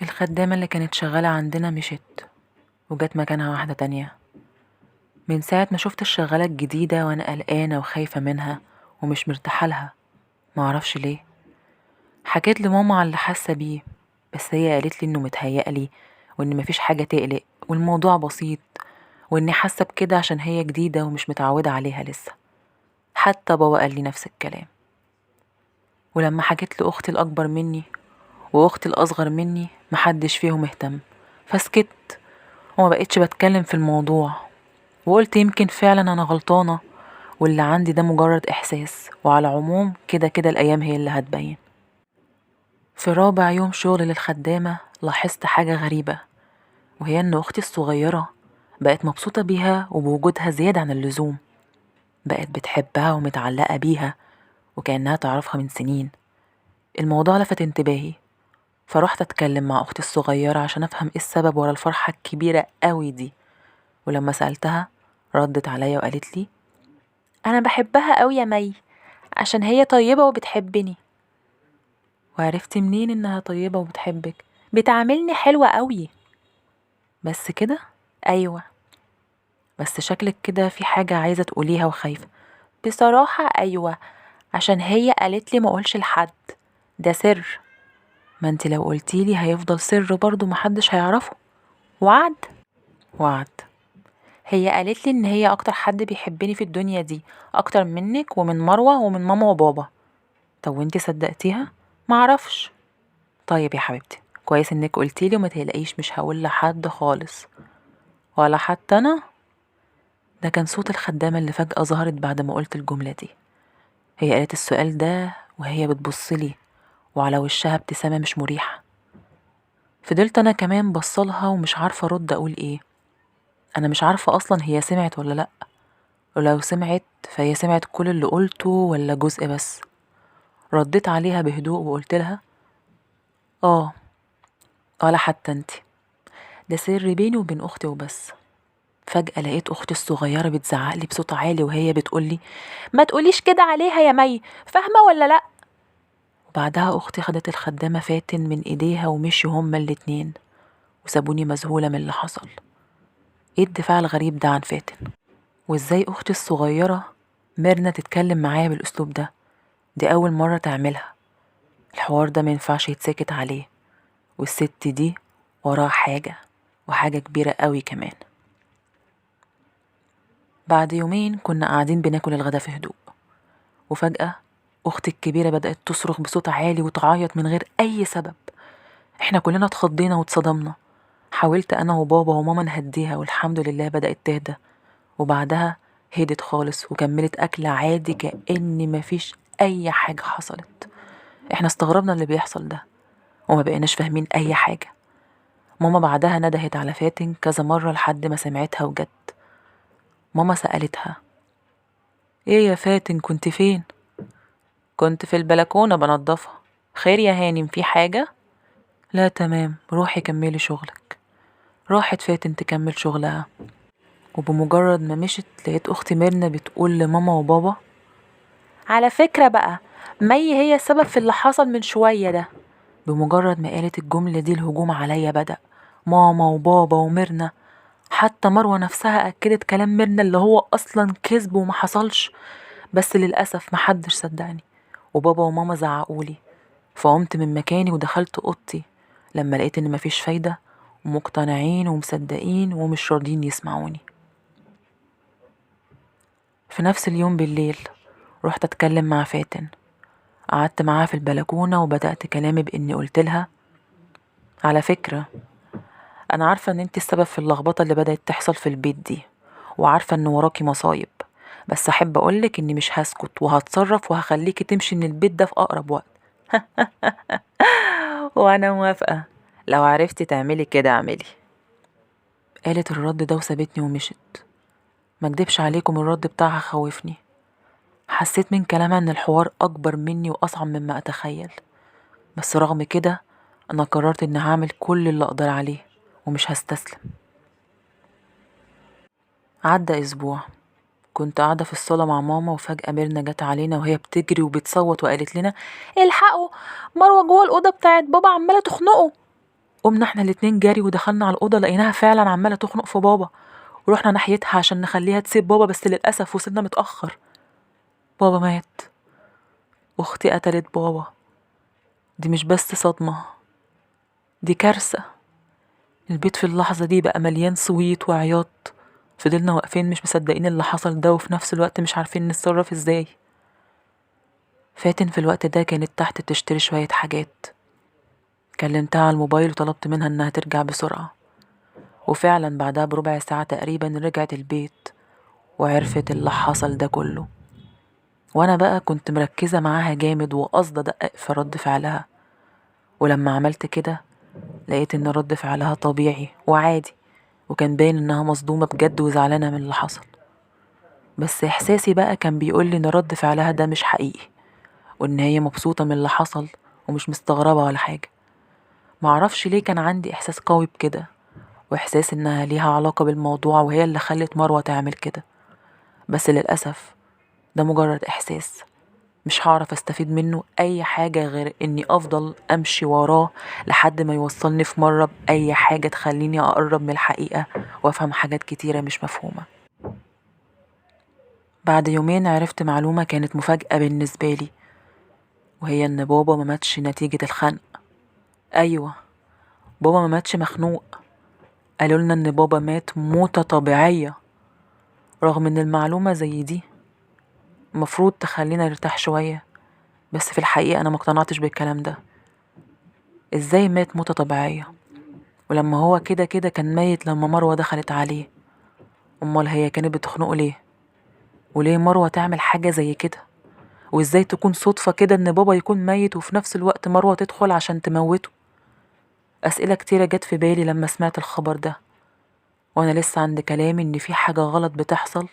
الخدامة اللي كانت شغالة عندنا مشت وجت مكانها واحدة تانية. من ساعة ما شفت الشغالة الجديدة وأنا قلقانة وخايفة منها ومش مرتاحة لها، معرفش ليه. حكيت لماما على اللي حاسة بيه، بس هي قالت لي إنه متهيألي وإن مفيش حاجة تقلق والموضوع بسيط، وإني حاسة بكده عشان هي جديدة ومش متعودة عليها لسه. حتى بابا قال لي نفس الكلام. ولما حكيت لأختي الأكبر مني وأختي الأصغر مني محدش فيهم اهتم، فسكت وما بقتش بتكلم في الموضوع. وقلت يمكن فعلا أنا غلطانة واللي عندي ده مجرد إحساس، وعلى العموم كده كده الأيام هي اللي هتبين. في رابع يوم شغل للخدامة لاحظت حاجة غريبة، وهي إن أختي الصغيرة بقت مبسوطة بيها وبوجودها زيادة عن اللزوم. بقت بتحبها ومتعلقة بيها وكأنها تعرفها من سنين. الموضوع لفت انتباهي، فرحت أتكلم مع أختي الصغيرة عشان أفهم إيه السبب ورا الفرحة الكبيرة قوي دي. ولما سألتها ردت عليا وقالت لي: أنا بحبها قوي يا مي، عشان هي طيبة وبتحبني. وعرفتي منين إنها طيبة وبتحبك؟ بتعاملني حلوة قوي. بس كده؟ أيوة. بس شكلك كده في حاجة عايزة تقوليها وخايفة. بصراحة أيوة، عشان هي قالت لي ما اقولش لحد، ده سر. ما انت لو قلتيلي هيفضل سر برضو محدش هيعرفه. وعد. وعد. هي قالت لي ان هي اكتر حد بيحبني في الدنيا دي، اكتر منك ومن مروة ومن ماما وبابا. طب وانت صدقتيها؟ معرفش. طيب يا حبيبتي، كويس انك قلتيلي وما تقلقيش، مش هقول لحد خالص، ولا حتى انا. ده كان صوت الخدامة اللي فجأة ظهرت بعد ما قلت الجملة دي. هي قالت السؤال ده وهي بتبصلي وعلى وشها ابتسامة مش مريحة. فضلت انا كمان بصلها ومش عارفة ارد اقول ايه. انا مش عارفة اصلا هي سمعت ولا لا، ولو سمعت فهي سمعت كل اللي قلته ولا جزء بس. رديت عليها بهدوء وقلت لها: اه، ولا حتى انتي، ده سر بيني وبين اختي وبس. فجأة لقيت اختي الصغيرة بتزعقلي بصوت عالي وهي بتقولي: ما تقوليش كده عليها يا مي، فاهمة ولا لا؟ وبعدها اختي خدت الخدامة فاتن من ايديها ومشيوا هما الاتنين وسابوني مذهولة من اللي حصل. ايه الدفاع الغريب ده عن فاتن؟ وازاي اختي الصغيرة ميرنا تتكلم معايا بالاسلوب ده؟ دي اول مرة تعملها. الحوار ده مينفعش يتسكت عليه، والست دي وراها حاجة، وحاجة كبيرة قوي كمان. بعد يومين كنا قاعدين بناكل الغدا في هدوء، وفجأة أختي الكبيرة بدأت تصرخ بصوت عالي وتعيط من غير أي سبب. احنا كلنا اتخضينا واتصدمنا. حاولت أنا وبابا وماما نهديها والحمد لله بدأت تهدى، وبعدها هدت خالص وكملت أكل عادي كأن مفيش أي حاجة حصلت. احنا استغربنا اللي بيحصل ده وما بقيناش فاهمين أي حاجة. ماما بعدها ندهت على فاتن كذا مرة لحد ما سمعتها وجت. ماما سألتها: ايه يا فاتن كنت فين؟ كنت في البلكونة بنضفها. خير يا هانم، في حاجة؟ لا تمام، روحي كملي شغلك. راحت فاتن تكمل شغلها، وبمجرد ما مشت لقيت أختي ميرنا بتقول لماما وبابا: على فكرة بقى، مي هي السبب في اللي حصل من شوية ده. بمجرد ما قالت الجملة دي الهجوم عليا بدأ. ماما وبابا وميرنا، حتى مروة نفسها أكدت كلام ميرنا اللي هو أصلا كذب وما حصلش. بس للأسف محدش صدقني، وبابا وماما زعقولي. فقمت من مكاني ودخلت أوضتي لما لقيت إن مفيش فايدة، ومقتنعين ومصدقين ومش راضيين يسمعوني. في نفس اليوم بالليل رحت أتكلم مع فاتن. قعدت معاها في البلكونة وبدأت كلامي بإني قلت لها: على فكرة، أنا عارفة إن انت السبب في اللخبطة اللي بدأت تحصل في البيت دي، وعارفة إن وراكي مصايب، بس أحب أقولك إني مش هسكت وهتصرف وهخليكي تمشي من البيت ده في أقرب وقت. وأنا موافقة، لو عرفتي تعملي كده اعملي. قالت الرد ده وسابتني ومشت. ما اكدبش عليكم، الرد بتاعها خوفني. حسيت من كلامها ان الحوار اكبر مني واصعب مما اتخيل، بس رغم كده انا قررت اني هعمل كل اللي اقدر عليه ومش هستسلم. عدى اسبوع، كنت قاعدة في الصالة مع ماما وفجأة ميرنا جت علينا وهي بتجري وبتصوت وقالت لنا: الحقوا، مروة جوه الأوضة بتاعت بابا عمالة تخنقه. قمنا احنا الاتنين جري ودخلنا على الأوضة، لقيناها فعلا عمالة تخنق في بابا، ورحنا ناحيتها عشان نخليها تسيب بابا، بس للأسف وصلنا متأخر. بابا مات، أختي قتلت بابا. دي مش بس صدمة، دي كارثة. البيت في اللحظة دي بقى مليان صويت وعياط. فضلنا واقفين مش مصدقين اللي حصل ده، وفي نفس الوقت مش عارفين نتصرف ازاي. فاتن في الوقت ده كانت تحت تشتري شوية حاجات. كلمتها على الموبايل وطلبت منها انها ترجع بسرعة، وفعلا بعدها بربع ساعة تقريبا رجعت البيت وعرفت اللي حصل ده كله. وانا بقى كنت مركزة معاها جامد وقصد ادقق في رد فعلها، ولما عملت كده لقيت ان رد فعلها طبيعي وعادي، وكان باين انها مصدومة بجد وزعلانة من اللي حصل. بس احساسي بقى كان بيقولي ان رد فعلها ده مش حقيقي، وان هي مبسوطة من اللي حصل ومش مستغربة ولا حاجة. معرفش ليه كان عندي احساس قوي بكده، واحساس انها ليها علاقة بالموضوع وهي اللي خلت مروة تعمل كده. بس للأسف ده مجرد احساس، مش هعرف استفيد منه اي حاجة غير اني افضل امشي وراه لحد ما يوصلني في مرة باي حاجة تخليني اقرب من الحقيقة وافهم حاجات كتيرة مش مفهومة. بعد يومين عرفت معلومة كانت مفاجأة بالنسبة لي، وهي ان بابا ما ماتش نتيجة الخنق. ايوه، بابا ما ماتش مخنوق. قالوا لنا ان بابا مات موتة طبيعية. رغم ان المعلومة زي دي مفروض تخلينا نرتاح شوية، بس في الحقيقة انا مقتنعتش بالكلام ده. ازاي مات موتة طبيعية ولما هو كده كده كان ميت لما مروة دخلت عليه؟ امال هي كانت بتخنقه ليه؟ وليه مروة تعمل حاجة زي كده؟ وازاي تكون صدفة كده ان بابا يكون ميت وفي نفس الوقت مروة تدخل عشان تموته؟ اسئلة كتيرة جت في بالي لما سمعت الخبر ده، وانا لسه عند كلامي ان في حاجة غلط بتحصل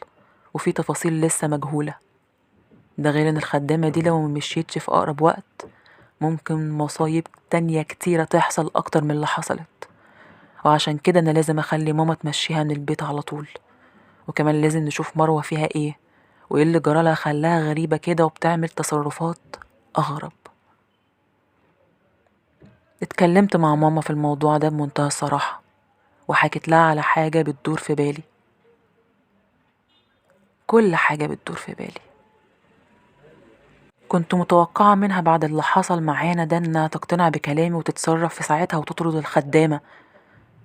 وفي تفاصيل لسه مجهولة. ده غير ان الخدامة دي لو مشيتش في اقرب وقت ممكن مصايب تانية كتيرة تحصل اكتر من اللي حصلت. وعشان كده انا لازم اخلي ماما تمشيها من البيت على طول، وكمان لازم نشوف مروة فيها ايه وايه اللي جرالها خلاها غريبة كده وبتعمل تصرفات اغرب. اتكلمت مع ماما في الموضوع ده بمنتهى الصراحة، وحكيت لها على حاجة بتدور في بالي، كل حاجة بتدور في بالي. كنت متوقعة منها بعد اللي حصل معانا ده انها تقتنع بكلامي وتتصرف في ساعتها وتطرد الخدامة،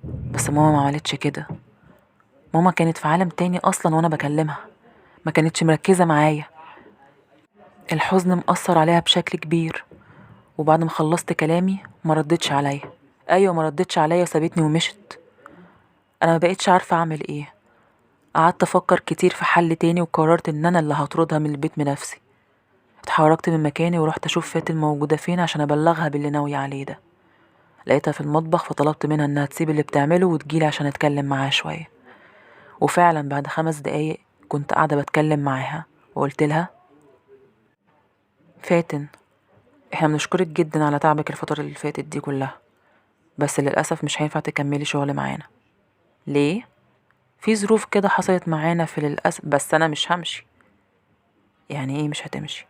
بس ماما ما عملتش كده. ماما كانت في عالم تاني اصلا وانا بكلمها، ما كانتش مركزة معايا. الحزن مأثر عليها بشكل كبير، وبعد ما خلصت كلامي ما ردتش عليا. ايوه، ما ردتش عليا وسابتني ومشت. انا ما بقيتش عارفة اعمل ايه. قعدت افكر كتير في حل تاني وقررت ان انا اللي هطردها من البيت بنفسي. اتحركت من مكاني ورحت اشوف فاتن موجودة فين عشان ابلغها باللي ناوية عليه ده. لقيتها في المطبخ، فطلبت منها انها تسيب اللي بتعمله وتجيلي عشان اتكلم معاها شوية. وفعلا بعد 5 دقايق كنت قاعدة بتكلم معاها وقلت لها: فاتن، احنا بنشكرك جدا على تعبك الفترة اللي فاتت دي كلها، بس للأسف مش هينفع تكملي شغل معانا. ليه؟ في ظروف كده حصلت معانا في للأسف. بس أنا مش همشي. يعني ايه مش هتمشي؟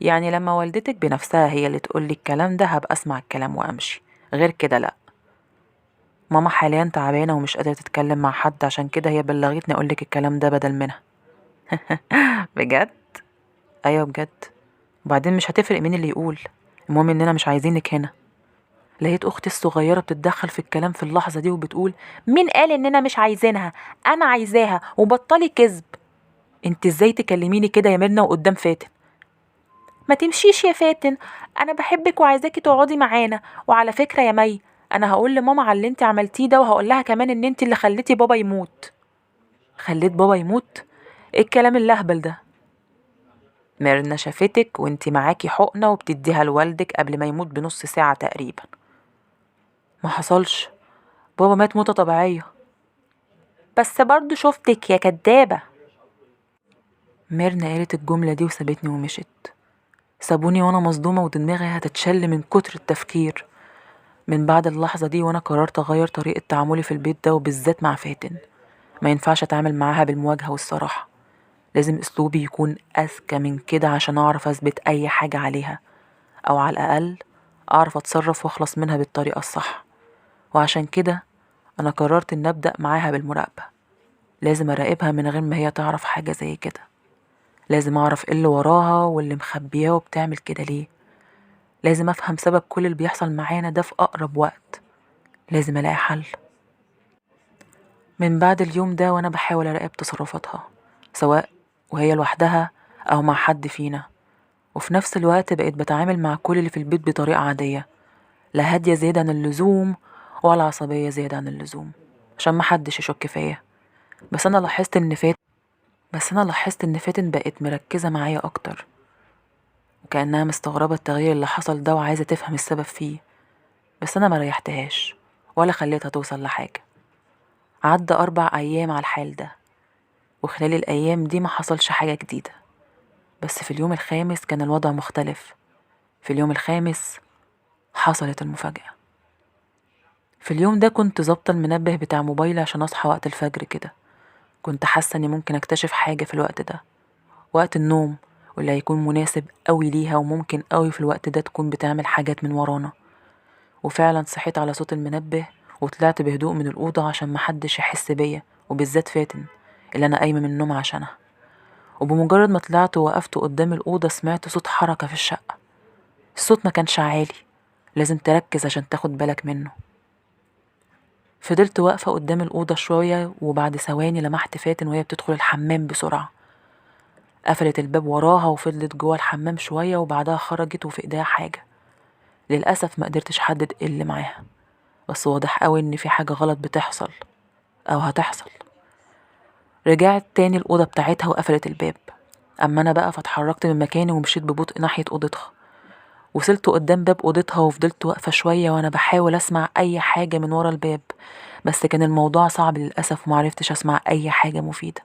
يعني لما والدتك بنفسها هي اللي تقولي الكلام ده هبقى اسمع الكلام وامشي، غير كده لا. ماما حاليا تعبانة ومش قادرة تتكلم مع حد، عشان كده هي بلغتني اقولك الكلام ده بدل منها. بجد؟ ايوه بجد. وبعدين مش هتفرق مين اللي يقول، المهم اننا مش عايزينك هنا. لقيت اختي الصغيرة بتتدخل في الكلام في اللحظة دي وبتقول: مين قال اننا مش عايزينها؟ انا عايزاها، وبطلي كذب. انت ازاي تكلميني كده يا ميرنا وقدام فاتن؟ ما تمشيش يا فاتن، انا بحبك وعايزاكي تقعدي معانا. وعلى فكرة يا مي، انا هقول لماما على اللي انت عملتيه ده، وهقول لها كمان ان انت اللي خليتي بابا يموت. خليت بابا يموت؟ ايه الكلام اللهبل ده؟ ميرنا شافتك وانت معاكي حقنة وبتديها لوالدك قبل ما يموت بنص ساعة تقريبا. ما حصلش، بابا مات موتة طبيعية. بس برضو شفتك يا كدابة. ميرنا قالت الجملة دي وسابتني ومشت. سابوني وانا مصدومة ودماغي هتتشل من كتر التفكير. من بعد اللحظة دي وانا قررت اغير طريقة تعاملي في البيت ده، وبالذات مع فاتن. ما ينفعش اتعامل معاها بالمواجهة والصراحة، لازم اسلوبي يكون اذكى من كده عشان اعرف اثبت اي حاجة عليها، او على الاقل اعرف اتصرف واخلص منها بالطريقة الصح. وعشان كده أنا قررت إن أبدأ معاها بالمراقبة. لازم أراقبها من غير ما هي تعرف حاجة زي كده. لازم أعرف إيه اللي وراها واللي مخبياه وبتعمل كده ليه. لازم أفهم سبب كل اللي بيحصل معانا ده في أقرب وقت. لازم ألاقي حل. من بعد اليوم ده وأنا بحاول أراقب تصرفاتها، سواء وهي لوحدها أو مع حد فينا. وفي نفس الوقت بقيت بتعامل مع كل اللي في البيت بطريقة عادية، لا هادية زيادة عن اللزوم ولا عصبية زيادة عن اللزوم، عشان محدش يشك فيا. بس أنا لاحظت إن فاتن بقت مركزة معايا أكتر، وكأنها مستغربة التغيير اللي حصل ده وعايزة تفهم السبب فيه. بس أنا مريحتهاش ولا خليتها توصل لحاجة. عدى 4 أيام على الحال ده، وخلال الأيام دي ما حصلش حاجة جديدة. بس في اليوم الخامس كان الوضع مختلف. في اليوم الخامس حصلت المفاجأة. في اليوم ده كنت ظابطة المنبه بتاع موبايلي عشان أصحى وقت الفجر كده. كنت حاسة إني ممكن أكتشف حاجة في الوقت ده، وقت النوم، واللي هيكون مناسب قوي ليها، وممكن قوي في الوقت ده تكون بتعمل حاجات من ورانا. وفعلا صحيت على صوت المنبه وطلعت بهدوء من الأوضة عشان محدش يحس بيا، وبالذات فاتن اللي أنا قايمة من النوم عشانها. وبمجرد ما طلعت ووقفت قدام الأوضة سمعت صوت حركة في الشقة. الصوت ما كانش عالي، لازم تركز عشان تاخد بالك منه. فضلت واقفة قدام الأوضة شوية، وبعد ثواني لمحت فاتن وهي بتدخل الحمام بسرعة. قفلت الباب وراها وفضلت جوه الحمام شوية، وبعدها خرجت وفي ايديها حاجة. للأسف ما قدرتش أحدد ايه اللي معاها، بس واضح قوي ان في حاجة غلط بتحصل أو هتحصل. رجعت تاني الأوضة بتاعتها وقفلت الباب. أما أنا بقى فاتحركت من مكاني ومشيت ببطء ناحية أوضتها. وصلت قدام باب أوضتها وفضلت واقفة شوية وأنا بحاول أسمع أي حاجة من ورا الباب، بس كان الموضوع صعب للأسف ومعرفتش أسمع أي حاجة مفيدة.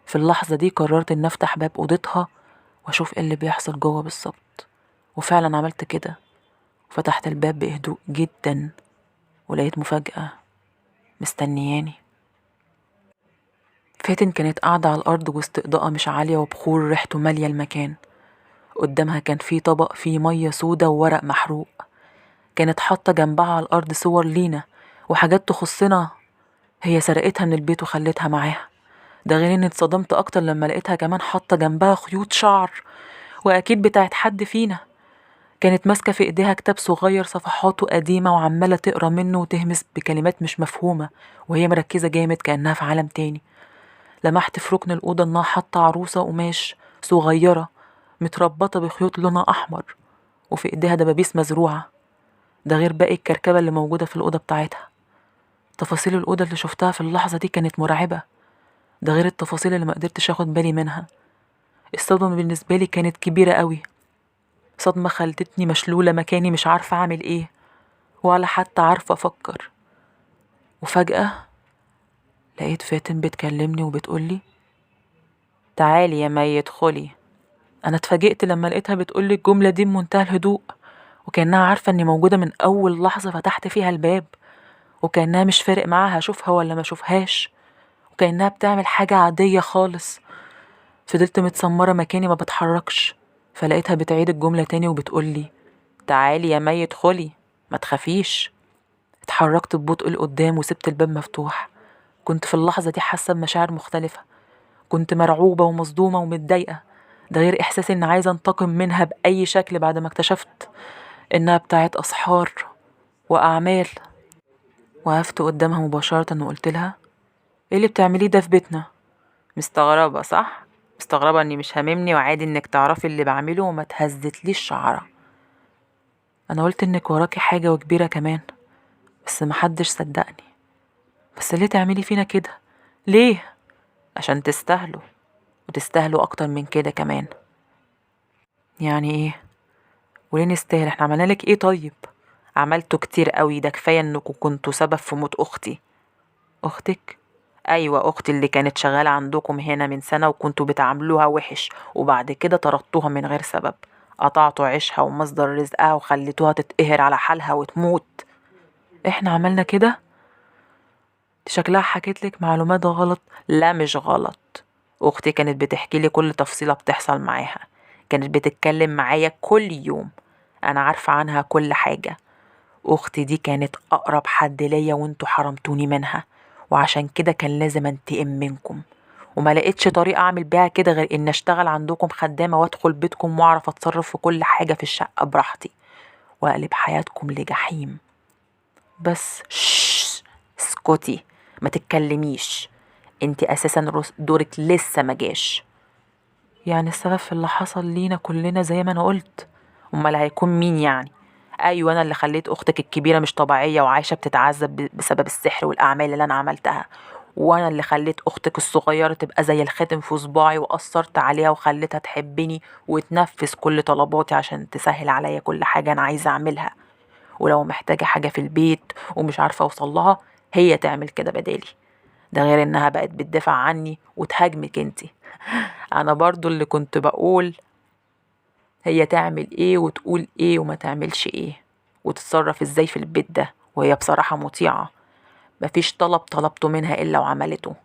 في اللحظة دي قررت إن أفتح باب أوضتها وأشوف إيه اللي بيحصل جوه بالظبط. وفعلا عملت كده، وفتحت الباب بهدوء جدا، ولقيت مفاجأة مستنياني. فاتن كانت قاعدة على الأرض وسط إضاءة مش عالية وبخور ريحته مالية المكان. قدامها كان في طبق فيه مية سودا وورق محروق. كانت حاطة جنبها على الأرض صور لينا وحاجات تخصنا، هي سرقتها من البيت وخلتها معاها. ده غير اني اتصدمت اكتر لما لقيتها كمان حاطة جنبها خيوط شعر، واكيد بتاعت حد فينا. كانت ماسكة في ايديها كتاب صغير صفحاته قديمة وعمالة تقرا منه وتهمس بكلمات مش مفهومة، وهي مركزة جامد كأنها في عالم تاني. لمحت في ركن الأوضة انها حاطة عروسة قماش صغيرة متربطة بخيوط لونها أحمر، وفي ايديها دبابيس مزروعة. ده غير باقي الكركبة اللي موجودة في الأوضة بتاعتها. تفاصيل الأوضة اللي شفتها في اللحظة دي كانت مرعبة، ده غير التفاصيل اللي ما قدرتش اخد بالي منها. الصدمة بالنسبة لي كانت كبيرة قوي، صدمة خلتني مشلولة مكاني مش عارفة اعمل ايه، ولا حتى عارفة افكر. وفجأة لقيت فاتن بتكلمني وبتقولي: تعالي يا مي ادخلي. انا اتفاجئت لما لقيتها بتقولي الجملة دي بمنتهى الهدوء، وكأنها عارفة اني موجودة من اول لحظة فتحت فيها الباب، وكأنها مش فارق معاها اشوفها ولا ما اشوفهاش، وكأنها بتعمل حاجة عادية خالص. فضلت متسمرة مكاني ما بتحركش، فلقيتها بتعيد الجملة تاني وبتقولي: تعالي يا مي ادخلي، ما تخافيش. اتحركت ببطء لقدام وسبت الباب مفتوح. كنت في اللحظة دي حاسة بمشاعر مختلفة. كنت مرعوبة ومصدومة ومتضايقة، ده غير إحساس إن عايزة أنتقم منها بأي شكل بعد ما اكتشفت إنها بتاعت أسحار وأعمال. وقفت قدامها مباشرة وقلت لها: إيه اللي بتعمليه ده في بيتنا؟ مستغربة صح؟ مستغربة إني مش هاممني وعادي إنك تعرفي اللي بعمله وما تهزتليش شعرة. أنا قلت إنك وراكي حاجة وكبيرة كمان، بس محدش صدقني. بس ليه تعملي فينا كده؟ ليه؟ عشان تستاهلوا، وتستاهلوا أكتر من كده كمان. يعني إيه؟ وليه نستاهل؟ إحنا عملنالك إيه طيب؟ عملتوا كتير قوي، ده كفاية إنكوا كنتوا سبب في موت أختي. أختك؟ أيوة أختي اللي كانت شغالة عندكم هنا من سنة وكنتوا بتعاملوها وحش، وبعد كده طردتوها من غير سبب. قطعتوا عيشها ومصدر رزقها وخليتوها تتقهر على حالها وتموت. إحنا عملنا كده؟ شكلها حكيتلك معلومات غلط. لا مش غلط، أختي كانت بتحكي لي كل تفصيلة بتحصل معاها، كانت بتتكلم معايا كل يوم، أنا عارفة عنها كل حاجة. اختي دي كانت اقرب حد ليا وانتوا حرمتوني منها، وعشان كده كان لازم انتقم منكم، وما لقيتش طريقة اعمل بيها كده غير ان اشتغل عندكم خدامة وادخل بيتكم واعرف اتصرف في كل حاجة في الشقة براحتي واقلب حياتكم لجحيم. بس اسكتي، ما تتكلميش، انتي اساسا دورك لسه ما جاش. يعني السبب في اللي حصل لينا كلنا زي ما انا قلت؟ امال هيكون مين يعني؟ ايوه انا اللي خليت اختك الكبيره مش طبيعيه وعايشه بتتعذب بسبب السحر والاعمال اللي انا عملتها، وانا اللي خليت اختك الصغيره تبقى زي الخاتم في صباعي واثرت عليها وخليتها تحبني وتنفذ كل طلباتي عشان تسهل عليا كل حاجه انا عايزه اعملها، ولو محتاجه حاجه في البيت ومش عارفه اوصل لها هي تعمل كده بدالي. ده غير انها بقت بتدافع عني وتهاجمك انتي. انا برضو اللي كنت بقول هي تعمل ايه وتقول ايه وما تعملش ايه وتتصرف ازاي في البيت ده، وهي بصراحة مطيعة، مفيش طلب طلبته منها الا وعملته.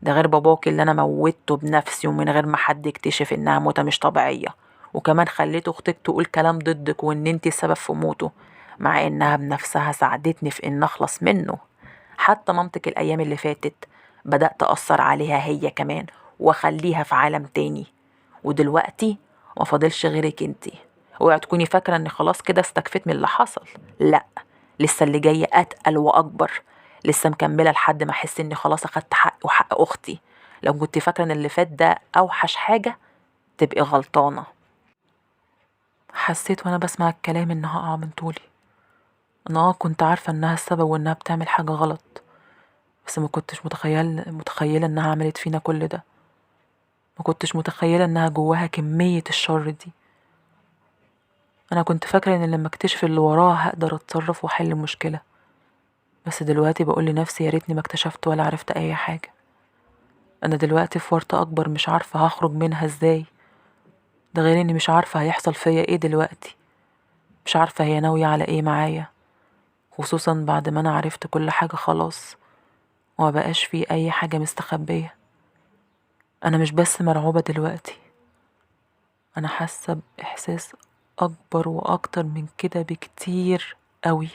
ده غير باباك اللي انا موتته بنفسي ومن غير ما حد يكتشف انها موتة مش طبيعية، وكمان خليت اختك تقول كلام ضدك وان انتي السبب في موته، مع انها بنفسها ساعدتني في ان اخلص منه. حتى مامتك الايام اللي فاتت بدأت اثر عليها هي كمان واخليها في عالم تاني، ودلوقتي ما فاضلش غيرك انتي. اوعي تكوني فاكرة ان خلاص كده استكفيت من اللي حصل، لا، لسه اللي جاي اتقل واكبر، لسه مكملة لحد ما احس اني خلاص اخدت حق وحق اختي. لو كنت فاكرة ان اللي فات ده اوحش حاجة تبقي غلطانة. حسيت وانا بسمع الكلام ان هقع من طولي. انا كنت عارفة انها السبب وانها بتعمل حاجة غلط، بس ما كنتش متخيلة انها عملت فينا كل ده. ما كنتش متخيلة انها جواها كمية الشر دي. انا كنت فاكرة ان لما اكتشف اللي وراها هقدر اتصرف واحل المشكلة، بس دلوقتي بقول لنفسي يا ريتني ما اكتشفت ولا عرفت اي حاجة. انا دلوقتي في ورطة اكبر مش عارفة هخرج منها ازاي. ده غير اني مش عارفة هيحصل فيا ايه دلوقتي، مش عارفة هي ناوية على ايه معايا، خصوصا بعد ما انا عرفت كل حاجة خلاص وما بقاش في اي حاجة مستخبية. انا مش بس مرعوبة دلوقتي، انا حاسة باحساس اكبر واكتر من كده بكتير قوي.